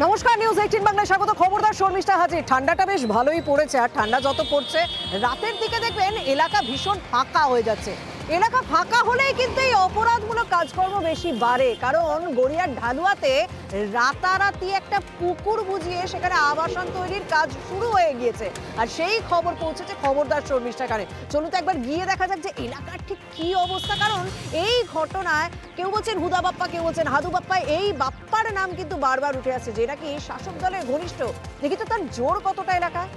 নমস্কার, নিউজ 18 বাংলায় স্বাগত। খবরদার শর্মিষ্ঠা হাজির। ঠান্ডাটা বেশ ভালোই পড়েছে, আর ঠান্ডা যত পড়ছে রাতের দিকে দেখবেন এলাকা ভীষণ ফাঁকা হয়ে যাচ্ছে। এলাকা ফাঁকা হলেই কিন্তু এই অপরাধমূলক কাজকর্ম বেশি বাড়ে, কারণ গড়িয়ার ঢালুয়াতে রাতারাতি একটা পুকুর বুঝিয়ে সেখানে আবাসন তৈরির কাজ শুরু হয়ে গিয়েছে, আর সেই খবর পৌঁছেছে খবরদার শর্মিষ্ঠা কানে। চলুন তো একবার গিয়ে দেখা যাক যে এলাকার ঠিক কি অবস্থা। কারণ এই ঘটনায় কেউ বলছেন হুদা বাপ্পা, কেউ বলছেন হাদু বাপ্পা। এই বাপ্পার নাম কিন্তু বারবার উঠে আসছে, যেটা কি শাসক দলের ঘনিষ্ঠ। দেখি তো তার জোর কতটা এলাকায়।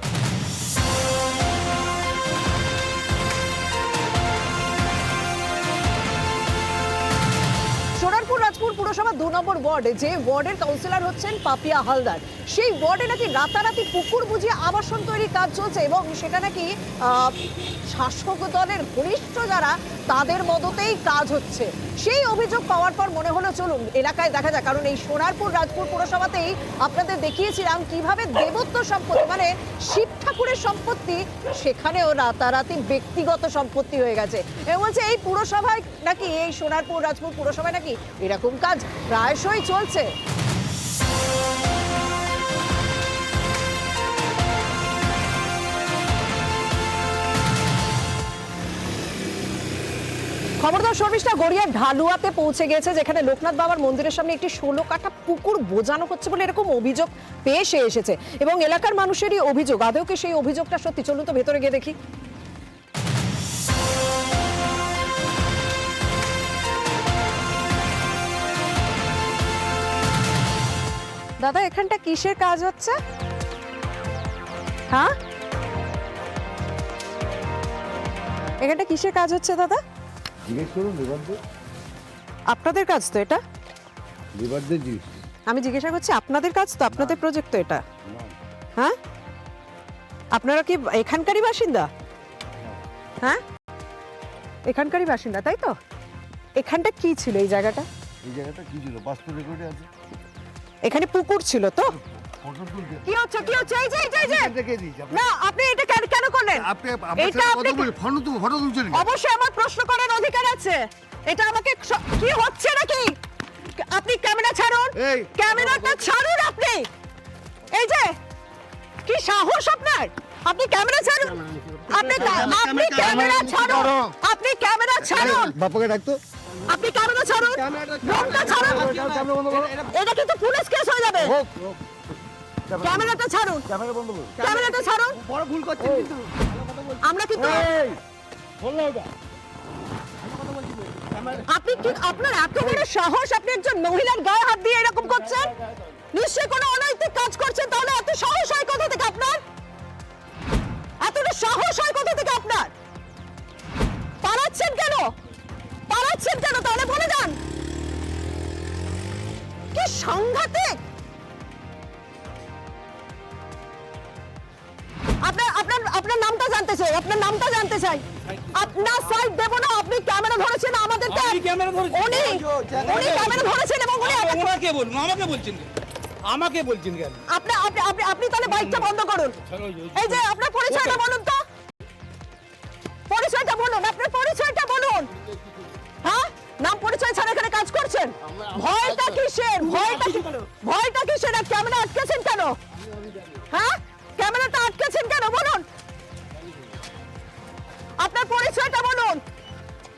সোনারপুর রাজপুর পুরসভা 2 নম্বর ওয়ার্ড, যে ওয়ার্ডের কাউন্সিলর হচ্ছেন পাপিয়া হালদার, সেই ওয়ার্ডে নাকি রাতারাতি পুকুর বুঝিয়ে আবাসন তৈরির কাজ চলছে, এবং সেটা নাকি শাসক দলের ঘনিষ্ঠ যারা তাদের মদতেই কাজ হচ্ছে। সেই অভিযোগ পাওয়ার পর মনে হলো চলুন এলাকায় দেখা যায়, কারণ এই সোনারপুর রাজপুর পুরসভাতেই আপনাদের দেখিয়েছিলাম কিভাবে দেবত্ব সম্পত্তি মানে শিব ঠাকুরের সম্পত্তি সেখানেও রাতারাতি ব্যক্তিগত সম্পত্তি হয়ে গেছে। এবং বলছে এই পুরসভায় নাকি, এই সোনারপুর রাজপুর পুরসভায় নাকি এরকম কাজ প্রায়শই চলছে। খবরদার শর্মিষ্ঠা গড়িয়ার ঢালুয়াতে পৌঁছে গেছে, যেখানে লোকনাথ বাবার মন্দিরের সামনে একটি 16 কাঠা পুকুর বোঝানো হচ্ছে বলে এরকম অভিযোগ পেয়ে এসেছে, এবং এলাকার মানুষেরই অভিযোগ। আদৌ কি সেই অভিযোগটা সত্যি? চলুন তো ভেতরে গিয়ে দেখি। দাদা, এখানটা কিসের কাজ হচ্ছে? হ্যাঁ, এখানটা কিসের কাজ হচ্ছে দাদা? জিজ্ঞেস করুন লেবারদের। আপনাদের কাজ তো এটা? লেবারদের জিজ্ঞেস। আমি জিজ্ঞাসা করছি আপনাদের কাজ তো, আপনাদের প্রজেক্ট তো এটা? হ্যাঁ, আপনারা কি এখানকারই বাসিন্দা? হ্যাঁ, এখানকারই বাসিন্দা, তাই তো? এখানটা কি ছিল? এই জায়গাটা কি ছিল? পাসপোর্ট রেকর্ডে আছে। এখানে পুকুর ছিল তো? ফটো তুলতে কি হচ্ছে কি হচ্ছে? এই যে দেখে দিয়েছি। না, আপনি এটা কেন করলেন? আপনি আমার সাথে কথা বলে ফটো তুলছেন। অবশ্যই আমার প্রশ্ন করার অধিকার আছে। এটা আমাকে কি হচ্ছে নাকি? আপনি ক্যামেরা ছাড়ুন, ক্যামেরাটা ছাড়ুন। আপনি এই যে কি সাহস আপনার? আপনি ক্যামেরা ছাড়ুন, আপনি ক্যামেরা ছাড়ুন, আপনি ক্যামেরা ছাড়ুন। বাবাকে ডাকতো। আপনি ক্যামেরা ছাড়ুন, ফোনটা ছাড়ুন। এটা কিন্তু পুলিশ কেস হয়ে যাবে। ক্যামেরাটা ছাড়ুন, ক্যামেরা বন্ধ করুন। ক্যামেরাটা ছাড়ুন। বড় ভুল করছেন কিন্তু। আমরা কিন্তু আপনি কি, আপনার এত বড় সাহস, আপনি একজন মহিলার গায়ে হাত দিয়ে এরকম করছেন? নিশ্চয়ই কোনো অনৈতিক কাজ করছেন, তাহলে এত সাহস হয় কোথা থেকে আপনার? এতটা সাহস হয় কোথা থেকে আপনার? পালাচ্ছেন কেন? পালাচ্ছেন কেন? তাহলে বলে যান। কি সাংঘাতিক! আপনার নামটা জানতে চাই, আপনার নামটা জানতে চাই। আপনার সাইড দেব না। আপনি ক্যামেরা ধরেছেন আমাদেরকে। আমি ক্যামেরা ধরেছি। উনি ক্যামেরা ধরেছেন, এবং উনি ওনাকে বলুন, আমাকে বলছেন কেন? আমাকে বলছেন কেন? আপনি তাহলে বাইকটা বন্ধ করুন। এই যে আপনার পরিচয়টা বলুন তো, পরিচয়টা বলুন, আপনার পরিচয়টা বলুন। হ্যাঁ, নাম পরিচয় ছাড়া এখানে কাজ করছেন? ভয়টা কিসের? ভয়টা কিসের? আর ক্যামেরা আটকেছেন কেন? হ্যাঁ, ক্যামেরাটা আটকেছেন কেন বলুন? আপনার পরিচয়টা বলুন।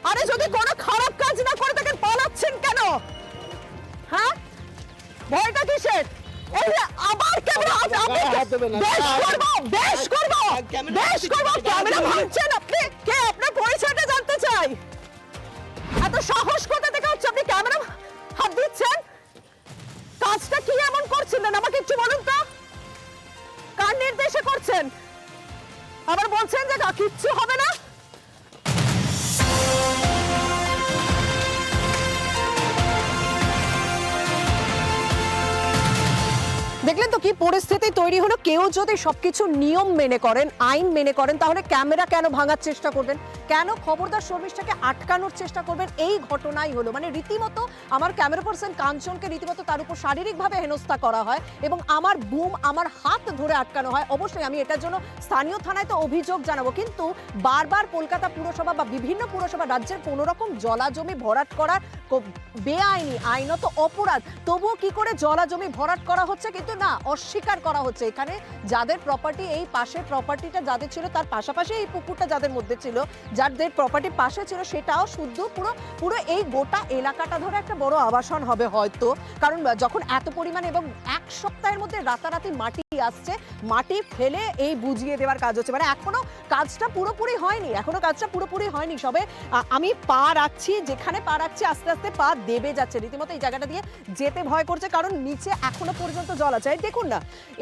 আরে যদি কোনো খারাপ কাজ না করে থাকেন, পালাচ্ছেন কেন? হ্যাঁ, ভয়টা কিসের? এই যে আবার ক্যামেরা, বেশ করব ক্যামেরা ভাঙছেন আপনি। কে? আপনার পরিচয়টা জানতে চাই। এত সাহস কোথা থেকে হচ্ছে? আপনি ক্যামেরা হাত দিচ্ছেন? কাজটা কি এমন করছিলেন আমাকে একটু বলুন তো? কার নির্দেশে করছেন? আবার বলছেন যে কিচ্ছু হবে না। দেখলেন তো কি পরিস্থিতি তৈরি হলো। কেউ যদি সবকিছু নিয়ম মেনে করেন, আইন মেনে করেন, তাহলে ক্যামেরা কেন ভাঙার চেষ্টা করবেন? কেন খবরদার শর্মিষ্ঠাকে আটকানোর চেষ্টা করবেন? এই ঘটনাই হলো, মানে রীতিমতো আমার ক্যামেরা পার্সন কাঞ্চনকে রীতিমতো তার উপর শারীরিকভাবে হেনস্থা করা হয়, এবং আমার বুম, আমার হাত ধরে আটকানো হয়। অবশ্যই আমি এটার জন্য স্থানীয় থানায় তো অভিযোগ জানাবো, কিন্তু বারবার কলকাতা পুরসভা বা বিভিন্ন পুরসভা রাজ্যের কোনো রকম জলাজমি ভরাট করার বেআইনি, আইনত অপরাধ, তবুও কি করে জলাজমি ভরাট করা হচ্ছে, কিন্তু না, অস্বীকার করা হচ্ছে। এখানে যাদের প্রপার্টি, এই পাশের প্রপার্টিটা যাদের ছিল, তার পাশাপাশি এই পুকুরটা যাদের মধ্যে ছিল, যাদের প্রপার্টি পাশে ছিল, সেটাও শুদ্ধ পুরো পুরো এই গোটা এলাকাটা ধরে একটা বড় আবাসন হবে হয়তো। কারণ যখন এত পরিমাণ এবং এক সপ্তাহের মধ্যে রাতারাতি মাটি আসছে, মাটি ফেলে এই বুঝিয়ে দেওয়ার কাজ হচ্ছে। মানে এখনো কাজটা পুরোপুরি হয়নি, সবে আমি পা রাখছি, যেখানে পা রাখছি আস্তে আস্তে পা দেবে যাচ্ছে। রীতিমতো এই জায়গাটা দিয়ে যেতে ভয় করছে, কারণ নিচে এখনো পর্যন্ত জল আছে। দেখুন না,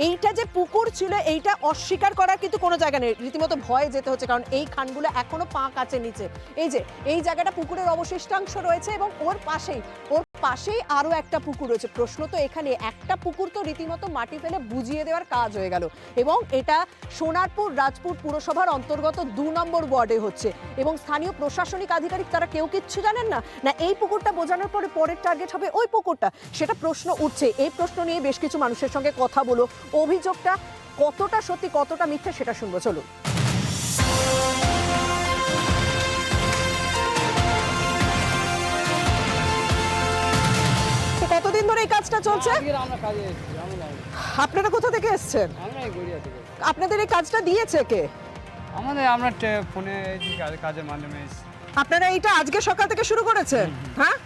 এইটা যে পুকুর ছিল এইটা অস্বীকার করার কিন্তু কোনো জায়গা নেই, রীতিমতো ভয়ে যেতে হচ্ছে, কারণ এই খানগুলো এখনো পা কাছে নিচে। এই যে এই জায়গাটা পুকুরের অবশিষ্টাংশ রয়েছে এবং ওর পাশেই আরো একটা পুকুর রয়েছে। প্রশ্ন তো এখানে, একটা পুকুর তো রীতিমতো মাটি ফেলে বুঝিয়ে দেওয়ার কাজ হয়ে গেল, এবং এটা সোনারপুর রাজপুর পুরসভার অন্তর্গত 2 নম্বর ওয়ার্ডে হচ্ছে। এবং স্থানীয় প্রশাসনিক আধিকারিক তারা কেউ কিচ্ছু জানেন না, না এই পুকুরটা বোঝানোর পরে পরের টার্গেট হবে ওই পুকুরটা, সেটা প্রশ্ন উঠছে। এই প্রশ্ন নিয়ে বেশ কিছু মানুষের সঙ্গে কথা বলো, অভিযোগটা কতটা সত্যি কতটা মিথ্যা সেটা শুনবো, চলুন। কতদিন ধরে এই কাজটা চলছে? আপনারা কোথা থেকে এসেছেন? আপনাদের এই কাজটা দিয়েছে কে? আমরা ফোনে কাজের মাধ্যমে আপনারা এইটা আজকে সকাল থেকে শুরু করেছেন? হ্যাঁ,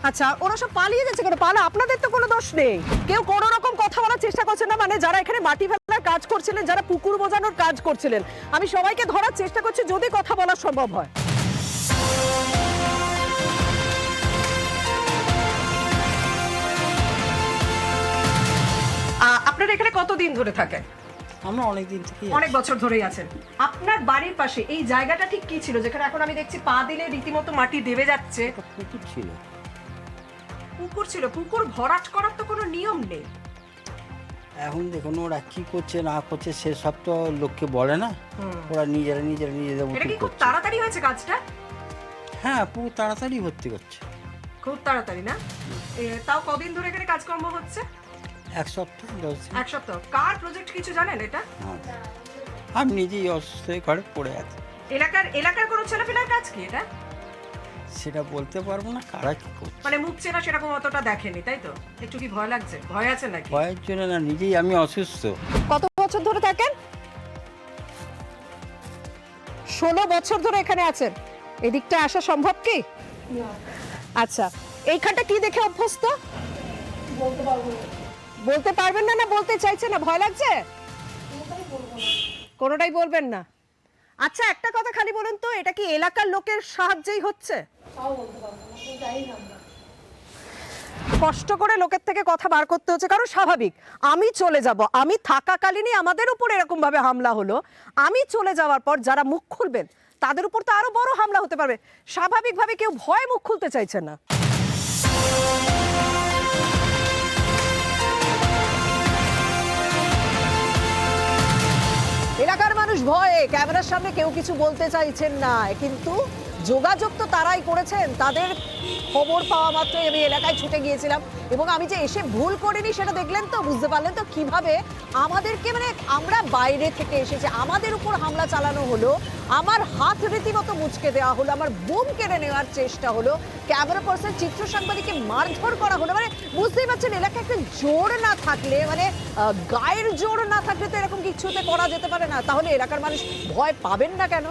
আচ্ছা, ওরা সব পালিয়ে যাচ্ছে কেন? আপনাদের তো কোনো দোষ নেই, কেউ কোনো রকম কথা বলার চেষ্টা করছেন না। মানে যারা এখানে মাটি ফেলার কাজ করছিলেন, যারা পুকুর বোঝানোর কাজ করছিলেন, আমি সবাইকে ধরার চেষ্টা করছি যদি কথা বলা সম্ভব হয়। আপনারা এখানে কতদিন ধরে থাকেন? আমরা অনেক দিন থেকে, অনেক বছর ধরেই আছেন। আপনার বাড়ির পাশে এই জায়গাটা ঠিক কি ছিল, যেখানে এখন আমি দেখছি পা দিলে রীতিমতো মাটি দেবে যাচ্ছে? পুকুর ছিল। পুকুর ছিল, পুকুর ভরাট করার তো কোনো নিয়ম নেই। এখন দেখুন ওরা কি করছে না করছে সেসব তো লোককে বলে না, ওরা নিজেরা নিজেদের এটা কি মতো খুব করছে। তাড়াতাড়ি হয়েছে কাজটা? হ্যাঁ, পুকুর তাড়াতাড়ি ভর্তি করছে। খুব তাড়াতাড়ি না? তাও কদিন ধরে এখানে কাজকর্ম হচ্ছে? 1 সপ্তাহ 10 দিন। 1 সপ্তাহ। কার প্রজেক্ট কিছু জানেন এটা? হ্যাঁ, আমি নিজেই অসুস্থ হয়ে ঘরে পড়ে আছি। এলাকার কোনো ছেলেপেলার কাজ কি এটা? সেটা বলতে পারবো না কারা কি করছে। মানে মুখ চেনা সেরকম অতটা দেখেনি, তাই তো? একটু কি ভয় লাগছে? ভয় আছে নাকি? ভয়ের জন্য না, নিজেই আমি অসুস্থ। কত বছর ধরে থাকেন? 16 বছর ধরে এখানে আছেন। এদিকটা আসা সম্ভব কি? আচ্ছা, এইখানটা কি দেখে অভ্যস্ত? বলতে পারবেন না? না বলতে চাইছেন না, ভয় লাগছে? কোনোটাই বলবেন না। আচ্ছা, একটা কথা খালি বলুন তো, এটা কি এলাকার লোকের সাহায্যেই হচ্ছে? কষ্ট করে লোকের থেকে কথা বার করতে হচ্ছে, কারণ স্বাভাবিক আমি চলে যাব, আমি থাকাকালীনই আমাদের উপর এরকম ভাবে হামলা হলো, আমি চলে যাওয়ার পর যারা মুখ খুলবেন তাদের উপর তো আরো বড় হামলা হতে পারবে। স্বাভাবিকভাবে কেউ ভয় মুখ খুলতে চাইছে না। এলাকার মানুষ ভয়ে, ক্যামেরার সামনে কেউ কিছু বলতে চাইছেন না, কিন্তু যোগাযোগ তো তারাই করেছেন। তাদের খবর পাওয়া মাত্রই আমি এলাকায় ছুটে গিয়েছিলাম, এবং আমি যে এসে ভুল করিনি সেটা দেখলেন তো, বুঝতে পারলেন তো কিভাবে আমাদেরকে, মানে আমরা বাইরে থেকে এসেছি, আমাদের উপর হামলা চালানো হলো, আমার হাত রীতিমতো মুচকে দেওয়া হলো, আমার বুম কেড়ে নেওয়ার চেষ্টা হলো, ক্যামেরা পার্সন চিত্র সাংবাদিককে মারধর করা হলো। মানে বুঝতেই পারছেন, এলাকায় একটা জোর না থাকলে, মানে গায়ের জোর না থাকলে তো এরকম কিছুতে করা যেতে পারে না। তাহলে এলাকার মানুষ ভয় পাবেন না কেন?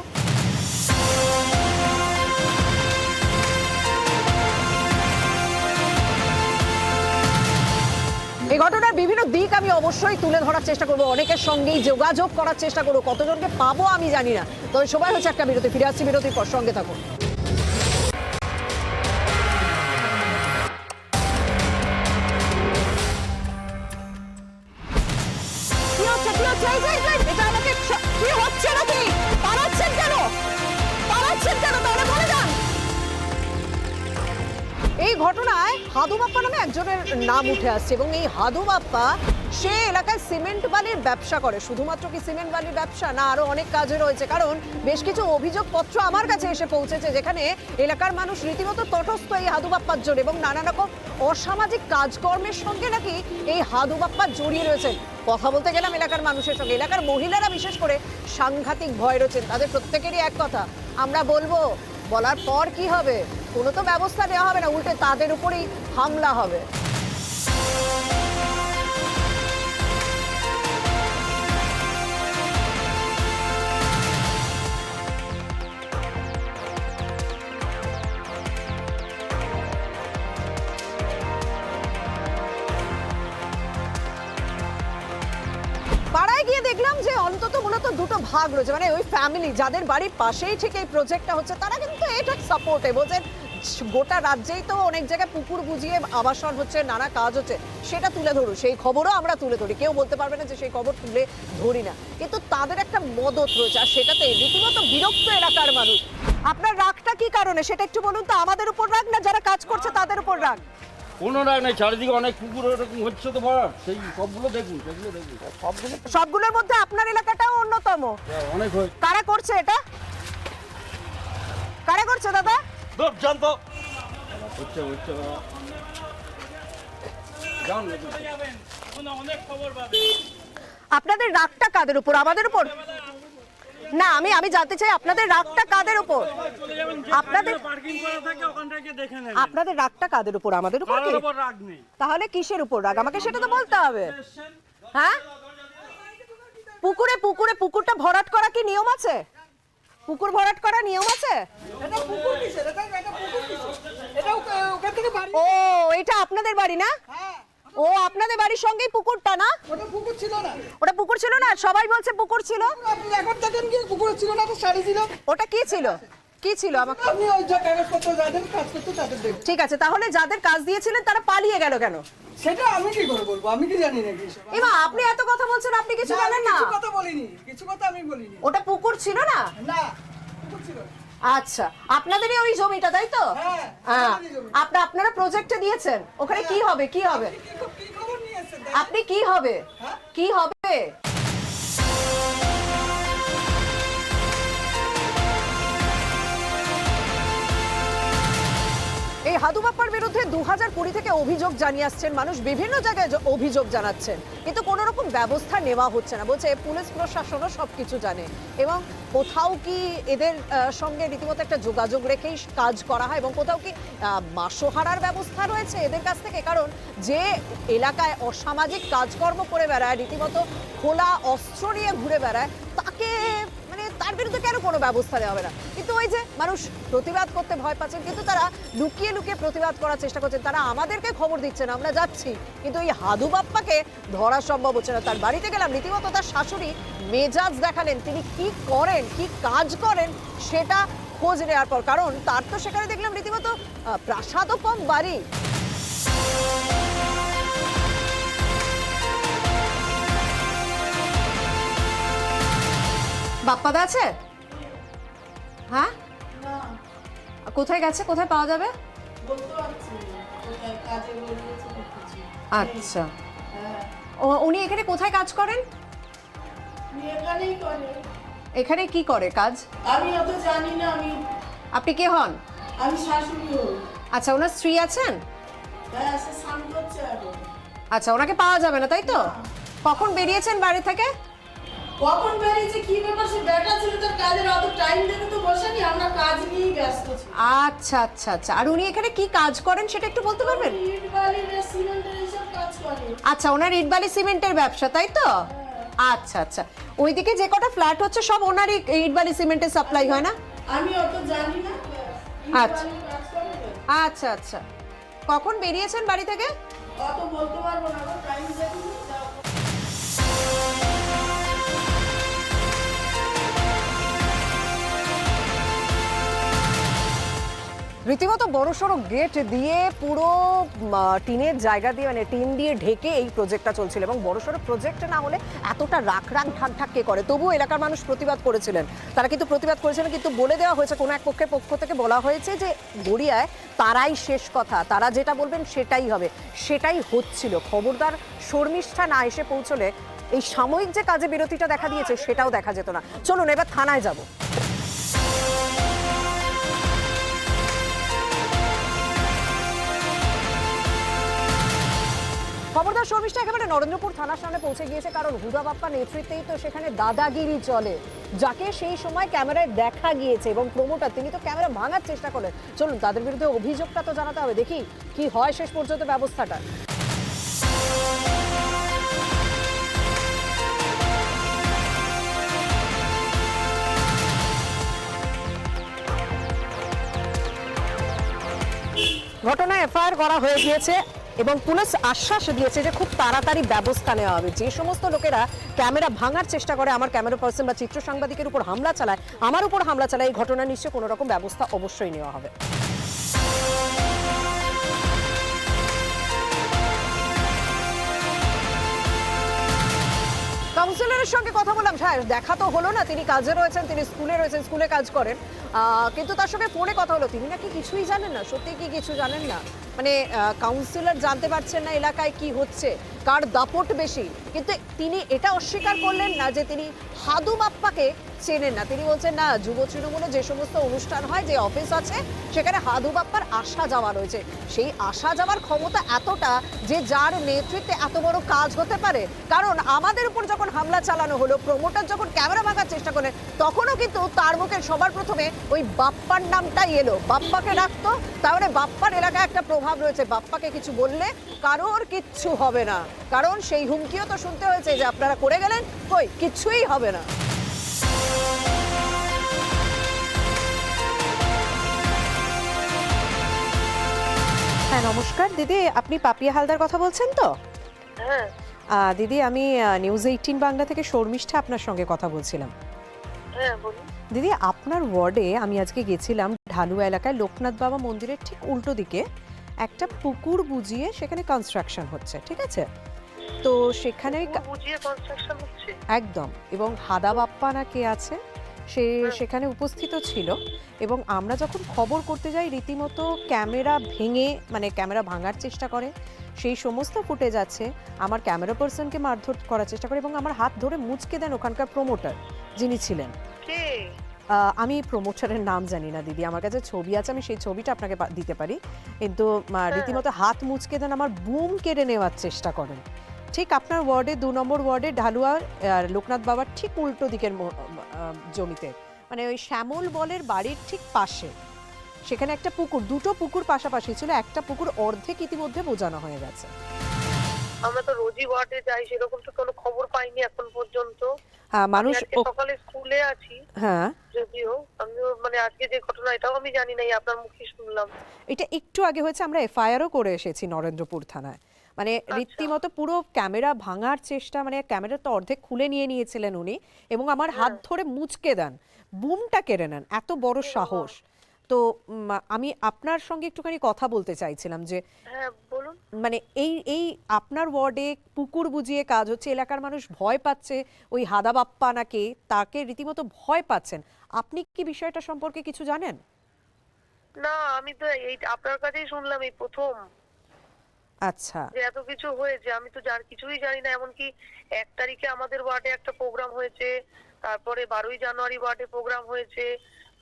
এই ঘটনার বিভিন্ন দিক আমি অবশ্যই তুলে ধরার চেষ্টা করবো, অনেকের সঙ্গেই যোগাযোগ করার চেষ্টা করবো, কতজনকে পাবো আমি জানি না। তবে সবাই হচ্ছে একটা বিরতি, ফিরে আসছি বিরতির পর, সঙ্গে থাকুন। এটা আমাকে কি হচ্ছে নাকি? পালাচ্ছেন কেন? তাহলে বলে যান। এই ঘটনায় হাদু বাপ্পা নামে একজনের নাম উঠে আসছে, এবং এই হাদু বাপ্পা সে এলাকায় সিমেন্ট বালির ব্যবসা করে। শুধুমাত্র কি সিমেন্ট বালির ব্যবসা না, আরো অনেক কাজে রয়েছে, কারণ বেশ কিছু অভিযোগপত্র আমার কাছে এসে পৌঁছেছে, যেখানে এলাকার মানুষ রীতিমতো তটস্থ এই হাদু বাপ্পার জন্য, এবং নানা রকম অসামাজিক কাজকর্মের সঙ্গে নাকি এই হাদু বাপ্পা জড়িয়ে রয়েছেন। কথা বলতে গেলাম এলাকার মানুষের সঙ্গে, এলাকার মহিলারা বিশেষ করে সাংঘাতিক ভয় রয়েছেন। তাদের প্রত্যেকেরই এক কথা, আমরা বলবো, বলার পর কি হবে? কোনো তো ব্যবস্থা নেওয়া হবে না, উল্টে তাদের উপরেই হামলা হবে। দেখলাম যে অন্তত মূলত দুটো ভাগ রয়েছে, মানে ওই ফ্যামিলি যাদের বাড়ির পাশেই ঠিক এই প্রজেক্টটা হচ্ছে তারা কিন্তু এটা সাপোর্টে বলছেন গোটা রাজ্যেই তো অনেক জায়গায় পুকুর বুঝিয়ে আবাসন হচ্ছে, নানা কাজ হচ্ছে, সেটা তুলে ধরুন, সেই খবরও আমরা তুলে ধরি, কেউ বলতে পারবে না যে সেই খবর তুলে ধরি না, কিন্তু তাদের একটা মদত রয়েছে আর সেটাতে রীতিমতো বিরক্ত এলাকার মানুষ। আপনার রাগটা কি কারণে সেটা একটু বলুন তো, আমাদের উপর রাগ না যারা কাজ করছে তাদের উপর রাগ? কোনো রাগ নেই, চারিদিকে অনেক পুকুর এরকম হচ্ছে তো ভরাট, সেই সবগুলো দেখুন, সেগুলো দেখুন, সবগুলো সবগুলোর মধ্যে আপনার এলাকাটাও অন্যতম। অনেক হয়েছে। কারা করছে এটা, কারা করছে দাদা? জানতো হচ্ছে হচ্ছে জান আপনাদের রাগটা কাদের উপর, আমাদের উপর না? আমি জানতে চাই আপনাদের রাগটা কাদের উপর? আপনাদের রাগটা কাদের উপর, আমাদের উপর কি? তাহলে কিসের উপর রাগ, আমাকে সেটা তো বলতে হবে। হ্যাঁ, পুকুরটা ভরাট করা কি নিয়ম আছে? পুকুর ভরাট করা নিয়ম আছে? ও, এটা আপনাদের বাড়ি না? ও, আপনাদের বাড়ির সঙ্গেই পুকুরটা না? ওটা পুকুর ছিল না। ওটা পুকুর ছিল না, সবাই বলছে পুকুর ছিল। আপনি রেকর্ড দেখেন কি পুকুর ছিল না, তো শাড়ি ছিল। ওটা কি ছিল, কি ছিল আমাকে? আপনি ওই যে কাগজপত্র যাদের কাজ করতে তাদের দেখুন। ঠিক আছে, তাহলে যাদের কাজ দিয়েছিলেন তারা পালিয়ে গেল কেন? সেটা আমি কি করে বলবো, আমি কি জানি না কিছু। এমা, আপনি এত কথা বলছেন, আপনি কিছু না, আমি জানেন না? কিছু কথা বলিনি, কিছু কথা আমি বলিনি। ওটা পুকুর ছিল না? না, পুকুর ছিল না। আচ্ছা, আপনাদেরই ওই জমিটা তাই তো? হ্যাঁ, হ্যাঁ, আমাদেরই জমি। আপনারা প্রজেক্টে দিয়েছেন, ওখানে কি হবে, কি হবে? কি খবর নিয়ে এসেছেন? আপনি কি হবে, হ্যাঁ? কি হবে? এই হাদু বাপ্পার বিরুদ্ধে 2020 থেকে অভিযোগ জানিয়ে আসছেন মানুষ, বিভিন্ন জায়গায় অভিযোগ জানাচ্ছেন, কিন্তু কোনো রকম ব্যবস্থা নেওয়া হচ্ছে না। বলছে পুলিশ প্রশাসনও সবকিছু জানে এবং কোথাও কি এদের সঙ্গে রীতিমতো একটা যোগাযোগ রেখেই কাজ করা হয় এবং কোথাও কি মাসোহারার ব্যবস্থা রয়েছে এদের কাছ থেকে? কারণ যে এলাকায় অসামাজিক কাজকর্ম করে বেড়ায়, রীতিমতো খোলা অস্ত্র নিয়ে ঘুরে বেড়ায়, তাকে মানে তার বিরুদ্ধে কেন কোনো ব্যবস্থা নেওয়া হবে না? কিন্তু ওই যে মানুষ প্রতিবাদ করতে ভয় পাচ্ছেন, কিন্তু তারা লুকিয়ে লুকিয়ে প্রতিবাদ করার চেষ্টা করছেন, তারা আমাদেরকে খবর দিচ্ছেন, আমরা যাচ্ছি, কিন্তু ওই হাদু বাপ্পাকে ধরা সম্ভব হচ্ছে না। তার বাড়িতে গেলাম, রীতিমতো তার শাশুড়ি মেজাজ দেখালেন, তিনি কি করেন, কি কাজ করেন সেটা খোঁজ নেওয়ার পর, কারণ তার তো সেখানে দেখলাম রীতিমতো প্রাসাদোপম বাড়ি। বাপ্পাদা আছে? হ্যাঁ, কোথায় গেছে, কোথায় পাওয়া যাবে? আচ্ছা, উনি এখানে কোথায় কাজ করেন? এখানে কি করে কাজ? আমি অত জানি না। আপনি কে হন? আমি শাশুড়ি হই। আচ্ছা, ওনার স্ত্রী আছেন? হ্যাঁ, সে স্নান করছে এখন। আচ্ছা, ওনাকে পাওয়া যাবে না তাই তো? কখন বেরিয়েছেন বাড়ি থেকে? কখন বেরিয়েছে কি ব্যাপার, সে বেটা ছিল তার কাজের, অত টাইম দেখে তো বসেনি, আমরা কাজ নিয়েই ব্যস্ত ছি। আচ্ছা আচ্ছা আচ্ছা, আর উনি এখানে কি কাজ করেন সেটা একটু বলতে পারবেন? ইট বালি সিমেন্টের এইসব কাজ করে। আচ্ছা, ওনার ইট বালি সিমেন্টের ব্যবসা তাই তো? আচ্ছা আচ্ছা, ওইদিকে যে কটা ফ্ল্যাট হচ্ছে সব ওনারই ইট বালি সিমেন্টের সাপ্লাই হয় না? আমি অত জানি না। আচ্ছা আচ্ছা আচ্ছা, কখন বেরিয়েছেন বাড়ি থেকে? অত বলতে পারবো না, টাইম দেখিনি। রীতিমতো বড়সড় গেট দিয়ে পুরো টিনের জায়গা দিয়ে, মানে টিন দিয়ে ঢেকে এই প্রজেক্টটা চলছিল এবং বড়সড় প্রজেক্ট না হলে এতটা রাখ ঢাক ঢাক কে করে? তবুও এলাকার মানুষ প্রতিবাদ করেছিলেন, তারা কিন্তু প্রতিবাদ করেছিলেন, কিন্তু বলে দেওয়া হয়েছে, কোনো এক পক্ষের পক্ষ থেকে বলা হয়েছে যে গড়িয়ায় তারাই শেষ কথা, তারা যেটা বলবেন সেটাই হবে, সেটাই হচ্ছিল। খবরদার শর্মিষ্ঠা না এসে পৌঁছলে এই সাময়িক যে কাজে বিরতিটা দেখা দিয়েছে সেটাও দেখা যেত না। চলুন এবার থানায় যাব। খবরদার শর্মিষ্ঠা একেবারে নরেন্দ্রপুর থানার সামনে পৌঁছে গিয়েছে, কারণ হুদা বাপ্পা নেতৃত্বেই তো সেখানে দাদাগিরি চলে, যাকে সেই সময় ক্যামেরায় দেখা গিয়েছে এবং প্রমোটার তিনি তো ক্যামেরা ভাঙার চেষ্টা করলেন। চলুন তাদের বিরুদ্ধে অভিযোগটা তো জানাতে হবে, দেখি কি হয় শেষ পর্যন্ত ব্যবস্থাটা। ঘটনায় এফআইআর করা হয়ে গিয়েছে, এবং পুলিশ আশ্বাস দিয়েছে যে খুব তাড়াতাড়ি ব্যবস্থা নেওয়া হবে। যে সমস্ত লোকেরা ক্যামেরা ভাঙার চেষ্টা করে, আমার ক্যামেরা পার্সন বা চিত্র সাংবাদিকের উপর হামলা চালায়, আমার উপর হামলা চালায়, এই ঘটনা নিশ্চয়ই কোনো রকম ব্যবস্থা অবশ্যই নেওয়া হবে। কাউন্সিলরের সঙ্গে কথা বললাম, হ্যাঁ দেখা তো হলো না, তিনি কাজে রয়েছেন, তিনি স্কুলে রয়েছেন, স্কুলে কাজ করেন, কিন্তু তার সঙ্গে ফোনে কথা হলো। তিনি নাকি কিছুই জানেন না, সত্যি কি কিছু জানেন না, মানে কাউন্সিলর জানতে পারছেন না এলাকায় কি হচ্ছে, কার দাপট বেশি। কিন্তু তিনি এটা অস্বীকার করলেন না যে তিনি হাদু বাপ্পাকে চেনেন না। তিনি বলছেন না, যুব তৃণমূলে যে সমস্ত অনুষ্ঠান হয়, যে অফিস আছে, সেখানে হাদু বাপ্পার আসা যাওয়া রয়েছে। সেই আসা যাওয়ার ক্ষমতা এতটা যে যার নেতৃত্বে এত বড় কাজ হতে পারে। কারণ আমাদের উপর যখন হামলা চালানো হলো, প্রমোটার যখন ক্যামেরা ভাঙার চেষ্টা করেন, তখনও কিন্তু তার মুখে সবার প্রথমে ওই বাপ্পার নামটাই এলো। বাপ্পাকে ডাকতো, তাহলে বাপ্পার এলাকায় একটা প্রভাব রয়েছে, বাপ্পাকে কিছু বললে কারোর কিচ্ছু হবে না। কারণ সেই হুমকিও তো শুনতে হয়েছে যে আপনারা করে গেলেন, কই কিচ্ছুই হবে না। হ্যাঁ নমস্কার দিদি, আপনি পাপিয়া হালদার কথা বলছেন তো? হ্যাঁ দিদি আমি নিউজ 18 বাংলা থেকে শর্মিষ্ঠা আপনার সঙ্গে কথা বলছিলাম। হ্যাঁ বলুন। দিদি আপনার ওয়ার্ডে আমি আজকে গেছিলাম, ঢালুয়া এলাকায় লোকনাথ বাবা মন্দিরের ঠিক উল্টো দিকে একটা পুকুর বুঝিয়ে সেখানে কনস্ট্রাকশন হচ্ছে, ঠিক আছে? তো সেখানে বুঝিয়ে কনস্ট্রাকশন হচ্ছে একদম, এবং হাদা বাপ্পা না কে আছে সে সেখানে উপস্থিত ছিল। এবং আমরা যখন খবর করতে যাই, রীতিমতো ক্যামেরা ভেঙে, মানে ক্যামেরা ভাঙার চেষ্টা করে, সেই সমস্ত ফুটেজ আছে। আমার ক্যামেরা পার্সনকে মারধর করার চেষ্টা করে এবং আমার হাত ধরে মুচকে দেন ওখানকার প্রমোটার যিনি ছিলেন। কে? আমি প্রমোটারের নাম জানি না দিদি, আমার কাছে ছবি আছে, আমি সেই ছবিটা আপনাকে দিতে পারি। কিন্তু রীতিমতো হাত মুচকে দেন, আমার বুম কেড়ে নেওয়ার চেষ্টা করেন। ঠিক আপনার ওয়ার্ডে 2 নম্বর ওয়ার্ডে ঢালুয়া লোকনাথ বাবার ঠিক উল্টো দিকের জমিতে, মানে ওই শ্যামল বলের বাড়ির ঠিক পাশে, সেখানে একটা পুকুর, দুটো পুকুর পাশাপাশি ছিল, একটা পুকুর অর্ধেক ইতিমধ্যে বোঝানো হয়ে গেছে। আমরা তো রোজই ওয়ার্ডে যাই, সেরকম তো কোনো খবর পাইনি এখন পর্যন্ত। মানুষ সকালে স্কুলে আছি, হ্যাঁ যদিও আমিও মানে আজকে যে ঘটনা এটাও আমি জানি না, আপনার মুখে শুনলাম। এটা একটু আগে হয়েছে, আমরা এফআইআরও করে এসেছি নরেন্দ্রপুর থানায়। মানে রীতিমতো পুরো ক্যামেরা ভাঙার চেষ্টা, মানে ক্যামেরা তো অর্ধেক খুলে নিয়েছিলেন উনি, এবং আমার হাত ধরে মুচকে দেন, বুমটা কেড়ে নেন, এত বড় সাহস। তো আমি আপনার সঙ্গে একটুখানি কথা বলতে চাইছিলাম যে হ্যাঁ বলুন। মানে এই আপনার ওয়ার্ডে পুকুর বুঝিয়ে কাজ হচ্ছে, এলাকার মানুষ ভয় পাচ্ছে, ওই হাদা বাপ্পা নাকি তাকে রীতিমতো ভয় পাচ্ছেন। আপনি কি বিষয়টা সম্পর্কে কিছু জানেন? না, আমি তো এই আপনার কাছেই শুনলাম এই প্রথম। আচ্ছা, যে এত কিছু হয়েছে, আমি তো কিছুই জানি না। এমনকি 1 তারিখে আমাদের ওয়ার্ডে একটা প্রোগ্রাম হয়েছে, তারপরে 12ই জানুয়ারি ওয়ার্ডে প্রোগ্রাম হয়েছে।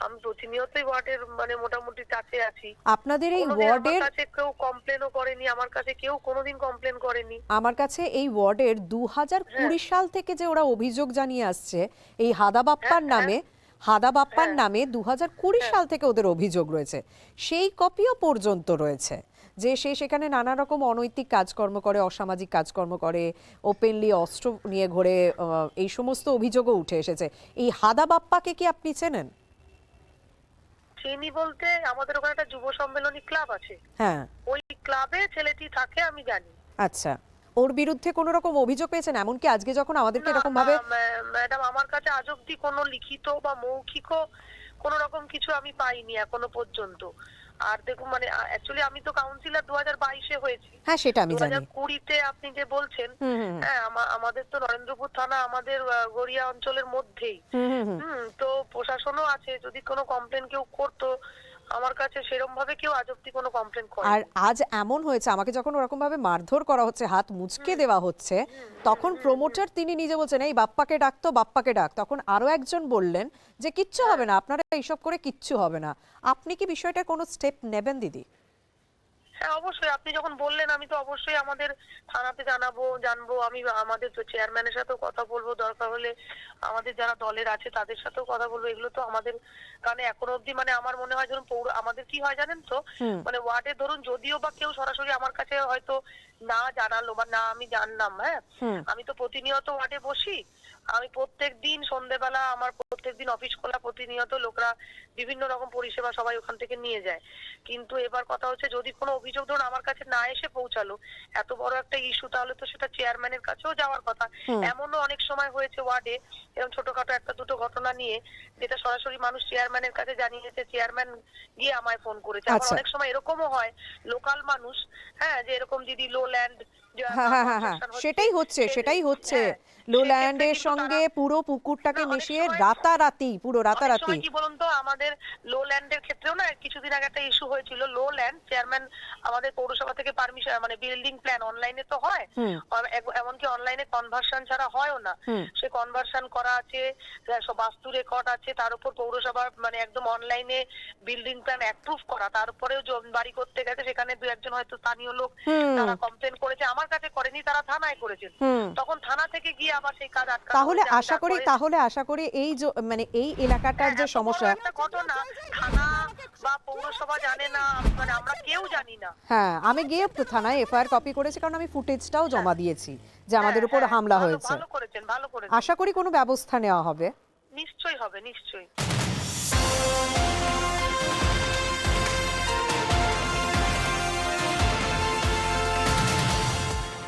আমি প্রতিনিয়তই ওয়ার্ডের মানে মোটামুটি টাচে আছি। আপনাদের এই ওয়ার্ডের কাছে কেউ কমপ্লেনও করেনি, আমার কাছে কেউ কোনোদিন কমপ্লেন করেনি। আমার কাছে এই ওয়ার্ডের 2020 সাল থেকে যে ওরা অভিযোগ জানিয়ে আসছে এই হাদা বাপ্পার নামে, হাদা বাপ্পার নামে 2020 সাল থেকে ওদের অভিযোগ রয়েছে, সেই কপিও পর্যন্ত রয়েছে যে সে সেখানে নানা রকম অনৈতিক কাজকর্ম করে, অসামাজিক কাজকর্ম করে, ওপেনলি অস্ত্র নিয়ে ঘোরে, এই সমস্ত অভিযোগও উঠে এসেছে। এই হাদা বাপ্পাকে কি আপনি চেনেন? চিনি বলতে আমাদের ওখানে একটা যুব সম্মেলনী ক্লাব আছে, হ্যাঁ ওই ক্লাবে ছেলেটি থাকে আমি জানি। আচ্ছা, ওর বিরুদ্ধে কোনো রকম অভিযোগ পেয়েছেন? এমনকি আজকে যখন আমাদেরকে এরকম ভাবে ম্যাডাম আমার কাছে আজ অব্দি কোনো লিখিত বা মৌখিক কোনো রকম কিছু আমি পাইনি এখনো পর্যন্ত। আর দেখুন মানে অ্যাকচুয়ালি আমি তো কাউন্সিলর 2022-এ হয়েছি। হ্যাঁ সেটা আমি জানি। 2020-তে আপনি যে বলছেন, হ্যাঁ আমাদের তো নরেন্দ্রপুর থানা আমাদের গড়িয়া অঞ্চলের মধ্যেই। তো প্রশাসনও আছে, যদি কোনো কমপ্লেন কেউ করতো আমার কাছে সেরকম ভাবে কেউ আজ অব্দি কোনো কমপ্লেন করে। আর আজ এমন হয়েছে, আমাকে যখন ওরকম ভাবে মারধর করা হচ্ছে, হাত মুচকে দেওয়া হচ্ছে, তখন প্রমোটার তিনি নিজে বলছেন এই বাপ্পাকে ডাকতো, বাপ্পাকে ডাক। তখন আরো একজন বললেন যে কিচ্ছু হবে না, আপনারা এইসব করে কিচ্ছু হবে না। আপনি কি বিষয়টা কোনো স্টেপ নেবেন দিদি? হ্যাঁ অবশ্যই, আপনি যখন বললেন আমি তো অবশ্যই আমাদের থানাতে জানবো। আমি আমাদের তো চেয়ারম্যানের সাথেও কথা বলবো, দরকার হলে আমাদের যারা দলের আছে তাদের সাথেও কথা বলবো। এগুলো তো আমাদের কারণে এখনো অব্দি মানে আমার মনে হয় ধরুন আমাদের কি হয় জানেন তো, মানে ওয়ার্ডে ধরুন যদিও বা কেউ সরাসরি আমার কাছে হয়তো না জানালো বা না আমি জানলাম, হ্যাঁ আমি তো প্রতিনিয়ত ওয়ার্ডে বসি, আমি প্রত্যেকদিন সন্ধ্যেবেলা আমার প্রত্যেকদিন অফিস খোলা, প্রতিনিয়ত লোকরা বিভিন্ন রকম পরিষেবা সবাই ওখান থেকে নিয়ে যায়। কিন্তু এবার কথা হচ্ছে যদি কোনো অভিযোগ ধরুন আমার কাছে না এসে পৌঁছালো, এত বড় একটা ইস্যু, তাহলে তো সেটা চেয়ারম্যানের কাছেও যাওয়ার কথা। এমনও অনেক সময় হয়েছে ওয়ার্ডে এরকম ছোটখাটো একটা দুটো ঘটনা নিয়ে যেটা সরাসরি মানুষ চেয়ারম্যানের কাছে জানিয়েছে, চেয়ারম্যান গিয়ে আমায় ফোন করেছে। আবার অনেক সময় এরকমও হয় লোকাল মানুষ, হ্যাঁ, যে এরকম দিদি লো ল্যান্ড, হ্যাঁ, সেটাই হচ্ছে লো ল্যান্ডের সঙ্গে পুরো পুকুরটাকে মিশিয়ে পুরো রাতারাতি। কি বলুন তো, আমাদের লো ল্যান্ডের ক্ষেত্রেও না কিছুদিন আগে একটা ইস্যু হয়েছিল। লো ল্যান্ড চেয়ারম্যান আমাদের পৌরসভা থেকে পারমিশন, মানে বিল্ডিং প্ল্যান অনলাইনে তো হয়, এমনকি অনলাইনে কনভার্সন ছাড়া হয়ও না। সে কনভার্সন করা আছে, সব বাস্তু রেকর্ড আছে, তার উপর পৌরসভা মানে একদম অনলাইনে বিল্ডিং প্ল্যান অ্যাপ্রুভ করা। তারপরেও বাড়ি করতে গেছে, সেখানে দু একজন হয়তো স্থানীয় লোক তারা কমপ্লেন করেছে, আমার কাছে করেনি, তারা থানায় করেছেন। তখন থানা থেকে গিয়ে আবার সেই কাজ আটকানো। তাহলে আশা করি এই মানে এই এলাকাটার যে সমস্যা, একটা ঘটনা থানা বা পৌরসভা জানে না, মানে আমরা কেউ জানি না। হ্যাঁ, আমি গিয়ে থানায় এফআইআর কপি করেছি, কারণ আমি ফুটেজটাও জমা দিয়েছি যে আমাদের উপর হামলা হয়েছে। ভালো করেছেন। আশা করি কোনো ব্যবস্থা নেওয়া হবে। নিশ্চয়ই হবে, নিশ্চয়ই।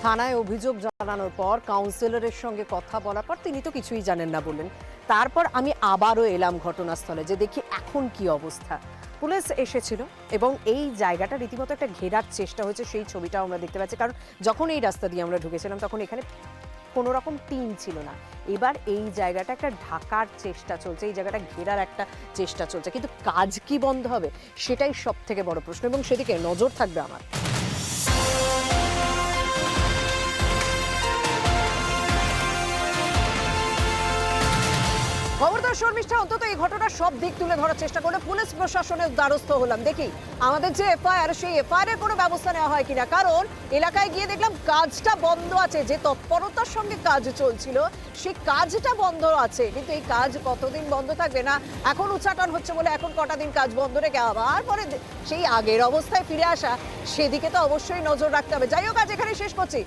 থানায় অভিযোগ জানানোর পর কাউন্সিলরের সঙ্গে কথা বলার পর তিনি তো কিছুই জানেন না বললেন। তারপর আমি আবারও এলাম ঘটনাস্থলে যে দেখি এখন কি অবস্থা। পুলিশ এসেছিল এবং এই জায়গাটা রীতিমতো একটা ঘেরার চেষ্টা হয়েছে, সেই ছবিটাও আমরা দেখতে পাচ্ছি। কারণ যখন এই রাস্তা দিয়ে আমরা ঢুকেছিলাম তখন এখানে কোনো রকম টিন ছিল না। এবার এই জায়গাটা একটা ঢাকার চেষ্টা চলছে, এই জায়গাটা ঘেরার একটা চেষ্টা চলছে, কিন্তু কাজ কি বন্ধ হবে সেটাই সব থেকে বড় প্রশ্ন, এবং সেদিকে নজর থাকবে আমার। খবরদার শর্মিষ্ঠা, অন্তত এই ঘটনার সব দিক তুলে ধরার চেষ্টা করলে পুলিশ প্রশাসনের দ্বারস্থ হলাম। দেখি আমাদের যে এফআইআর, সেই এফআইআর এর কোনো ব্যবস্থা নেওয়া হয় কিনা। কারণ এলাকায় গিয়ে দেখলাম কাজটা বন্ধ আছে, যে তৎপরতার সঙ্গে কাজ চলছিল সেই কাজটা বন্ধ আছে। কিন্তু এই কাজ কতদিন বন্ধ থাকবে না, এখন উচ্চাটন হচ্ছে বলে এখন কটা দিন কাজ বন্ধ রেখে আবার পরে সেই আগের অবস্থায় ফিরে আসা, সেদিকে তো অবশ্যই নজর রাখতে হবে। যাই হোক, আজ এখানে শেষ করছি।